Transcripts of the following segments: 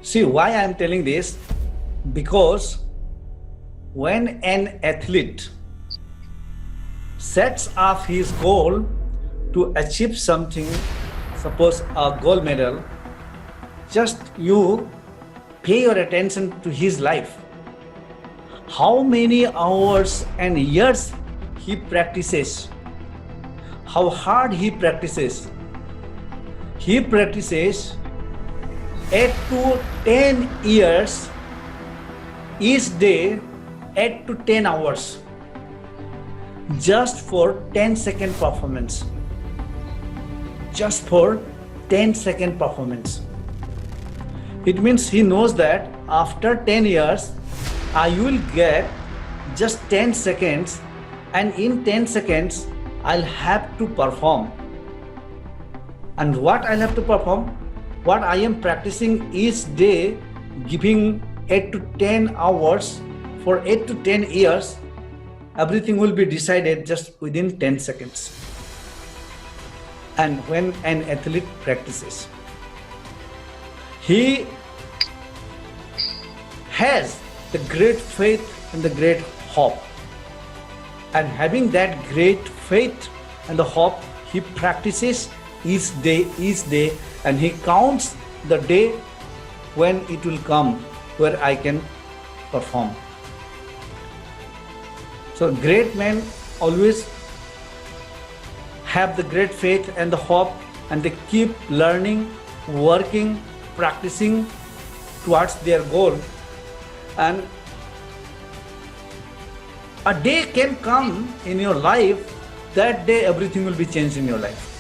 See why I am telling this? Because when an athlete sets up his goal to achieve something, suppose a gold medal, just you pay your attention to his life. How many hours and years he practices, how hard he practices. He practices 8 to 10 years each day, 8 to 10 hours just for 10-second performance. Just for 10-second performance. It means he knows that after 10 years, I will get just 10 seconds, and in 10 seconds, I'll have to perform. And what I'll have to perform? What I am practicing each day, giving 8 to 10 hours for 8 to 10 years, everything will be decided just within 10 seconds. And when an athlete practices, he has the great faith and the great hope. And having that great faith and the hope, he practices each day, and he counts the day when it will come where I can perform. So great men always have the great faith and the hope, and they keep learning, working, practicing towards their goal. And a day can come in your life, that day everything will be changed in your life.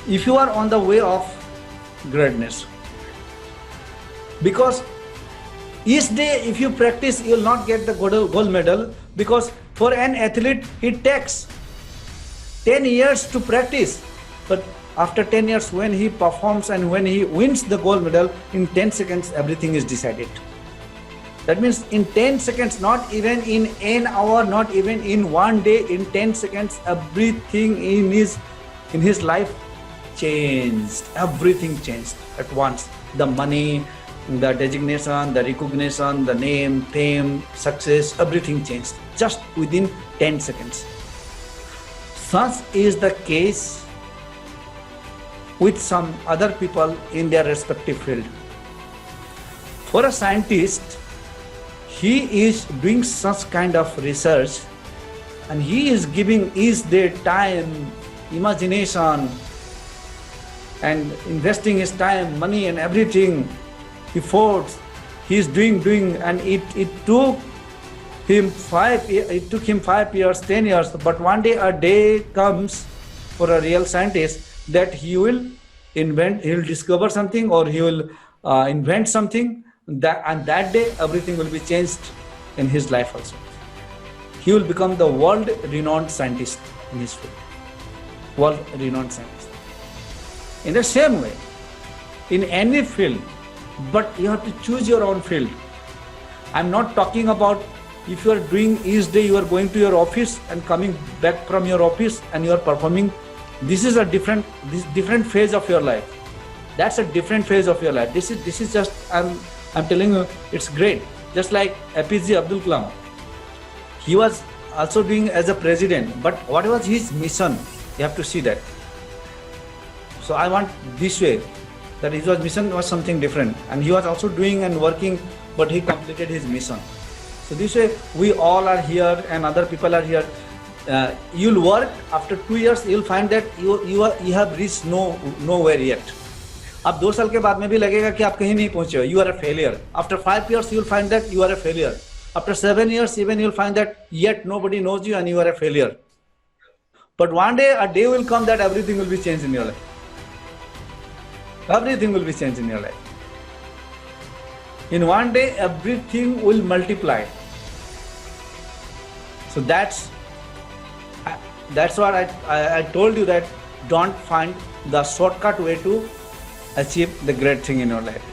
If you are on the way of greatness, because each day if you practice, you will not get the gold medal, because for an athlete it takes 10 years to practice, but after 10 years when he performs and when he wins the gold medal, in 10 seconds everything is decided. That means in 10 seconds, not even in an hour, not even in one day, in 10 seconds everything in his life changed. Everything changed at once. The money, the designation, the recognition, the name, fame, success, everything changed just within 10 seconds. Such is the case with some other people in their respective field. For a scientist, he is doing such kind of research, and he is giving each day time, imagination, and investing his time, money and everything, efforts. He is doing, and it took him 5 years, 10 years, but one day a day comes for a real scientist that he will discover something, or he will invent something, and that day everything will be changed in his life also. He will become the world-renowned scientist in his field. World-renowned scientist. In the same way, in any field, but you have to choose your own field. I'm not talking about if you are doing each day, you are going to your office and coming back from your office and you are performing. This is a different phase of your life. That's a different phase of your life. This is just, I'm telling you, it's great. Just like APJ Abdul Kalam, he was also doing as a president, but what was his mission? You have to see that. So I want this way, that his mission was something different, and he was also doing and working, but he completed his mission. So this way, we all are here and other people are here. You'll work, after 2 years, you'll find that you have reached nowhere yet. अब 2 साल के बाद में भी लगेगा कि आप कहीं नहीं पहुंचे हो, you are a failure. After 5 years, you'll find that you are a failure. After 7 years, even you'll find that yet nobody knows you and you are a failure. But one day, a day will come that everything will be changed in your life. Everything will be changed in your life. In one day, everything will multiply. So that's what I told you, that don't find the shortcut way to achieve the great thing in your life.